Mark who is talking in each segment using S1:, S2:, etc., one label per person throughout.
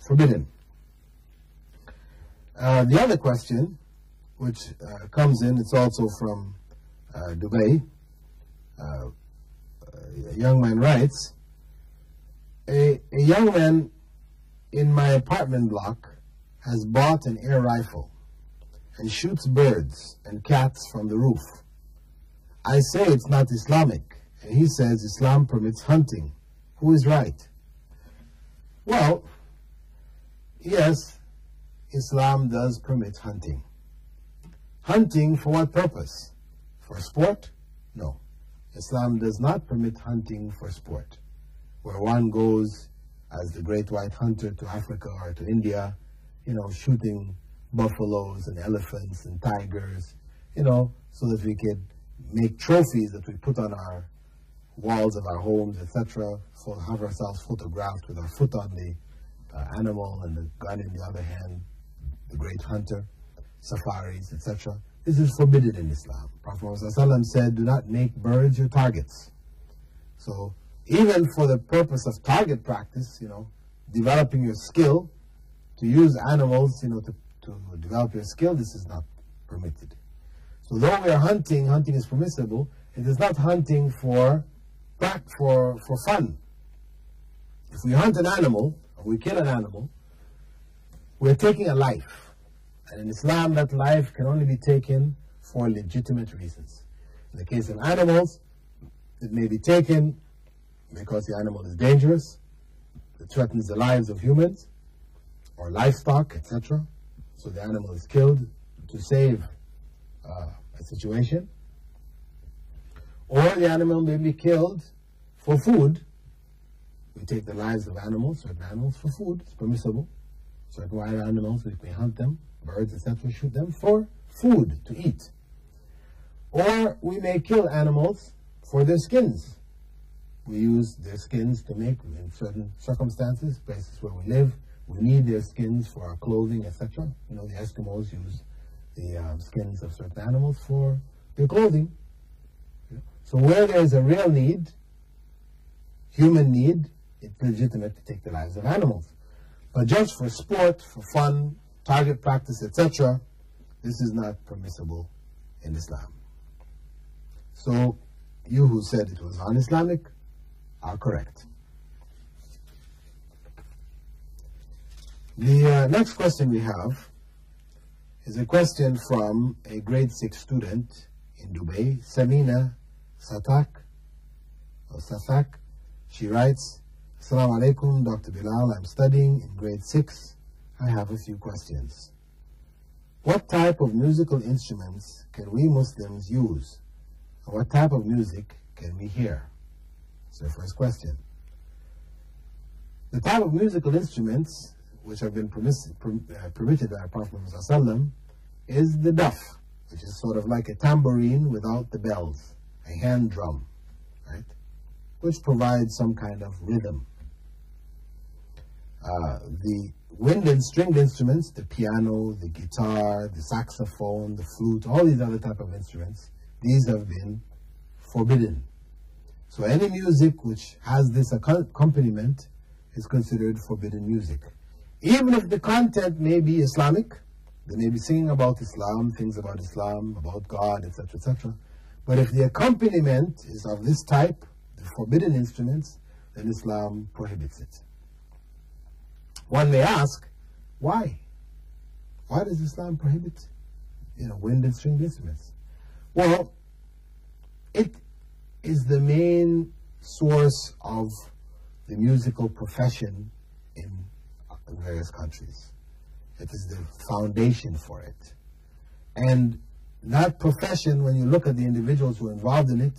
S1: forbidden. The other question, which comes in, it's also from Dubai. A young man writes, a young man in my apartment block has bought an air rifle and shoots birds and cats from the roof. I say it's not Islamic, and he says Islam permits hunting. Who is right? Well, yes, Islam does permit hunting. Hunting for what purpose? For sport? No. Islam does not permit hunting for sport, where one goes as the great white hunter to Africa or to India, shooting buffaloes and elephants and tigers, so that we could make trophies that we put on our walls of our homes, etc., have ourselves photographed with our foot on the animal and the gun in the other hand, the great hunter, safaris, etc. This is forbidden in Islam. Prophet Muhammad said, do not make birds your targets. So even for the purpose of target practice, developing your skill, to use animals, to develop your skill, this is not permitted. So though we are hunting is permissible, it is not hunting for fun. If we hunt an animal, or we kill an animal, we're taking a life. And in Islam, that life can only be taken for legitimate reasons. In the case of animals, it may be taken because the animal is dangerous, it threatens the lives of humans, or livestock, etc. So the animal is killed to save a situation. Or the animal may be killed for food. We take the lives of animals, certain animals, for food. It's permissible. Certain wild animals, we may hunt them, birds, etc., shoot them for food to eat. Or we may kill animals for their skins. We use their skins to make, in certain circumstances, places where we live, we need their skins for our clothing, etc. The Eskimos use the skins of certain animals for their clothing. So where there is a real need, human need, it's legitimate to take the lives of animals. But just for sport, for fun, target practice, etc., this is not permissible in Islam. So you who said it was un-Islamic are correct. The next question we have is a question from a grade 6 student in Dubai, Ameena Satak. She writes, Assalamu alaikum, Dr. Bilal. I'm studying in grade 6. I have a few questions. What type of musical instruments can we Muslims use? And what type of music can we hear? That's the first question. The type of musical instruments which have been permitted by Prophet Muhammad is the daf, which is sort of like a tambourine without the bells, a hand drum, right? Which provides some kind of rhythm. The wind and stringed instruments, the piano, the guitar, the saxophone, the flute, all these other type of instruments, these have been forbidden. So any music which has this accompaniment is considered forbidden music. Even if the content may be Islamic, they may be singing about Islam, things about Islam, about God, etc., etc. But if the accompaniment is of this type, the forbidden instruments, then Islam prohibits it. One may ask, why? Why does Islam prohibit, wind and stringed instruments? Well, it is the main source of the musical profession in various countries. It is the foundation for it. And that profession, when you look at the individuals who are involved in it,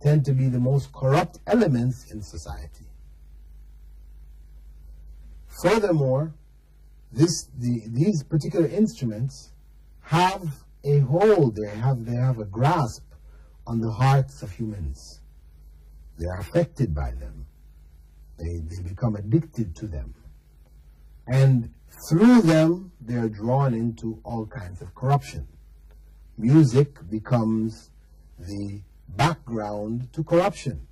S1: tend to be the most corrupt elements in society. Furthermore, these particular instruments have a hold, they have a grasp on the hearts of humans. They are affected by them. They become addicted to them. And through them, they are drawn into all kinds of corruption. Music becomes the background to corruption.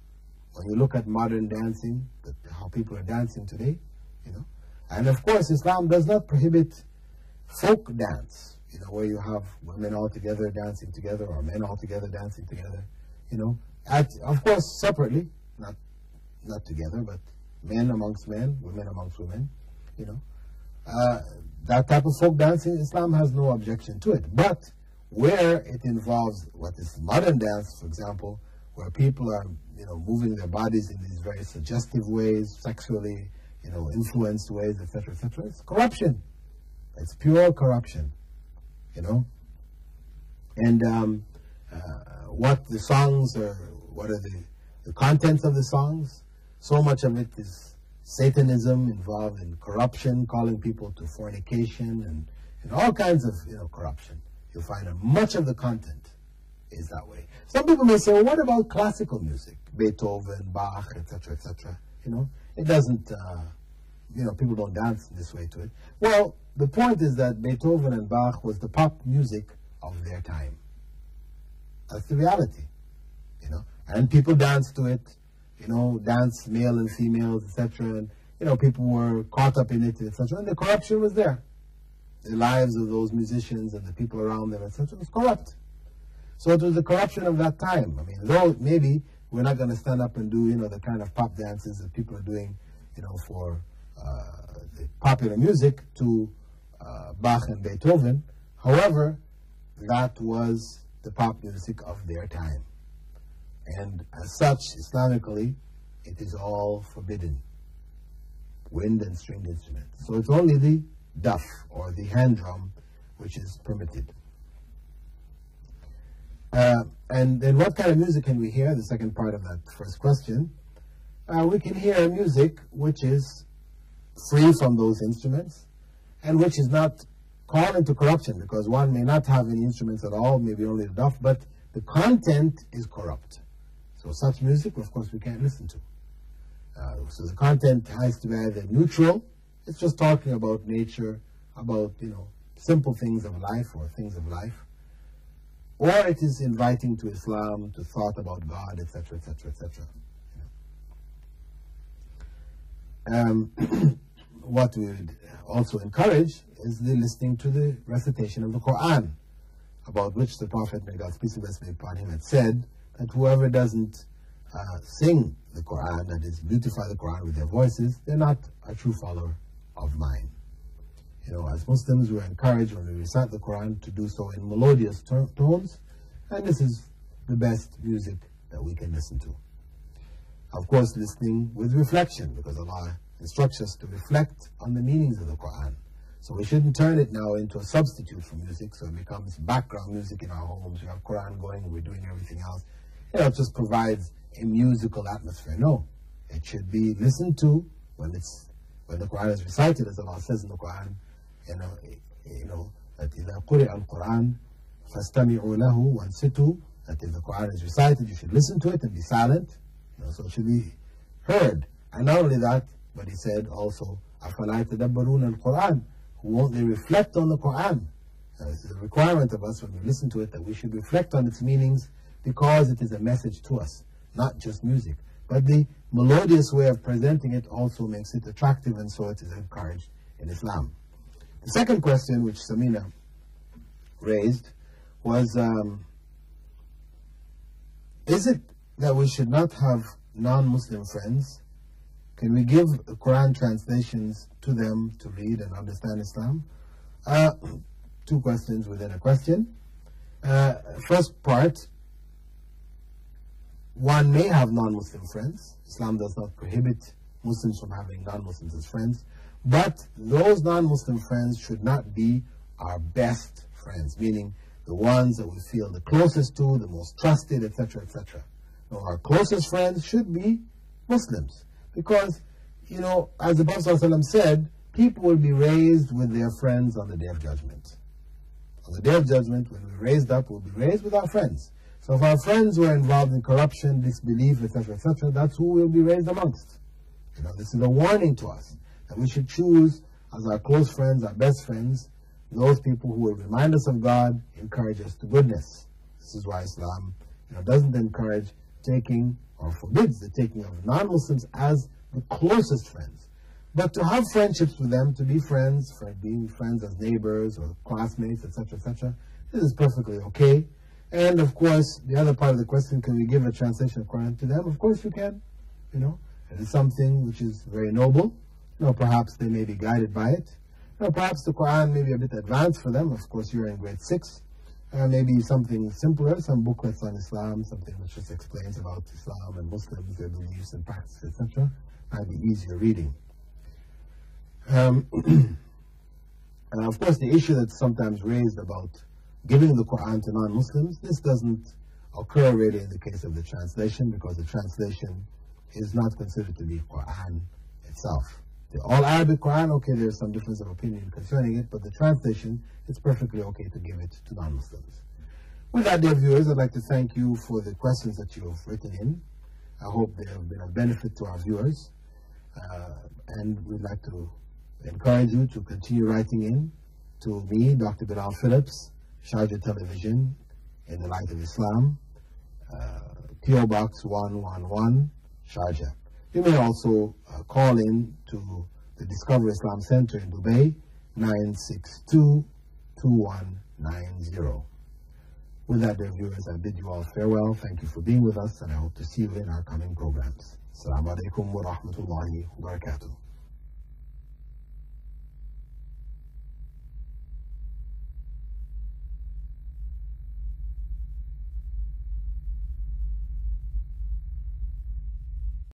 S1: When you look at modern dancing, how people are dancing today, And of course, Islam does not prohibit folk dance, you know, where you have women all together dancing together or men all together dancing together, you know, of course separately, not together, but men amongst men, women amongst women, you know. That type of folk dancing, Islam has no objection to it. But where it involves what is modern dance, for example, where people are, you know, moving their bodies in these very suggestive ways, sexually, you know, influenced ways, etc., it's corruption. It's pure corruption, you know. And what the songs are, what are the contents of the songs? So much of it is Satanism involved in corruption, calling people to fornication and all kinds of, you know, corruption. You'll find that much of the content is that way. Some people may say, well, what about classical music? Beethoven, Bach, etc., etc. You know, it doesn't, you know, people don't dance this way to it. Well, the point is that Beethoven and Bach was the pop music of their time. That's the reality, you know. And people danced to it, you know, dance, male and females, etc. And, you know, people were caught up in it, etc. And the corruption was there. The lives of those musicians and the people around them, etc., was corrupt. So it was the corruption of that time. I mean, though maybe we're not going to stand up and do, you know, the kind of pop dances that people are doing, you know, for the popular music to Bach and Beethoven. However, that was the pop music of their time. And as such, Islamically, it is all forbidden. Wind and stringed instruments. So it's only the duff or the hand drum which is permitted. And then what kind of music can we hear? The second part of that first question. We can hear music which is free from those instruments and which is not called into corruption, because one may not have any instruments at all, maybe only the duff, but the content is corrupt. So such music, of course, we can't listen to. So the content has to be either neutral, it's just talking about nature, about, you know, simple things of life or things of life, or it is inviting to Islam, to thought about God, etc., etc., etc. What we would also encourage is the listening to the recitation of the Quran, about which the Prophet, may God's peace and blessings be upon him, had said that whoever doesn't sing the Quran, that is, beautify the Quran with their voices, they're not a true follower of mine. You know, as Muslims, we're encouraged when we recite the Quran to do so in melodious tones, and this is the best music that we can listen to. Of course, listening with reflection, because Allah instructs us to reflect on the meanings of the Quran. So we shouldn't turn it now into a substitute for music, so it becomes background music in our homes. We have Quran going, we're doing everything else. You know, it just provides a musical atmosphere. No, it should be listened to when the Quran is recited, as Allah says in the Quran. You know that إِذَا قُرِئَ الْقُرْآنُ فَاسْتَمِعُوا لَهُ وَانْصِتُوا. That if the Quran is recited, you should listen to it and be silent. You know, so it should be heard. And not only that, but he said also, أَفَلَا يَتَدَبَّرُونَ الْقُرْآنَ. Won't they reflect on the Quran? This is a requirement of us when we listen to it, that we should reflect on its meanings, because it is a message to us, not just music. But the melodious way of presenting it also makes it attractive, and so it is encouraged in Islam. The second question which Ameena raised was, is it that we should not have non-Muslim friends? Can we give Quran translations to them to read and understand Islam? Two questions within a question. First part, one may have non-Muslim friends. Islam does not prohibit Muslims from having non-Muslims as friends, but those non-Muslim friends should not be our best friends, meaning the ones that we feel the closest to, the most trusted, etc., etc. No, our closest friends should be Muslims, because, you know, as the Prophet ﷺ said, people will be raised with their friends on the Day of Judgment. On the Day of Judgment, when we're raised up, we'll be raised with our friends. So if our friends were involved in corruption, disbelief, etc., etc., that's who we'll be raised amongst. You know, this is a warning to us that we should choose as our close friends, our best friends, those people who will remind us of God, encourage us to goodness. This is why Islam, you know, doesn't encourage taking or forbids the taking of non-Muslims as the closest friends. But to have friendships with them, to be friends, being friends as neighbors or classmates, etc., this is perfectly okay. And of course, the other part of the question, can we give a translation of Quran to them? Of course you can. You know, it is something which is very noble. You know, perhaps they may be guided by it. You know, perhaps the Quran may be a bit advanced for them. Of course, you're in grade 6. Maybe something simpler, some booklets on Islam, something which just explains about Islam and Muslims, their beliefs and practices, etc. Might be easier reading. And of course, the issue that's sometimes raised about giving the Quran to non-Muslims, this doesn't occur really in the case of the translation, because the translation is not considered to be Quran itself. The all-Arabic Quran, okay, there's some difference of opinion concerning it, but the translation, it's perfectly okay to give it to non-Muslims. With that, dear viewers, I'd like to thank you for the questions that you have written in. I hope they have been of benefit to our viewers. And we'd like to encourage you to continue writing in to me, Dr. Bilal Phillips, Sharjah Television, in the Light of Islam, P.O. Box 111, Sharjah. You may also call in to the Discover Islam Center in Dubai, 962-2190. With that, dear viewers, I bid you all farewell. Thank you for being with us, and I hope to see you in our coming programs. Assalamu alaikum wa rahmatullahi wa barakatuh.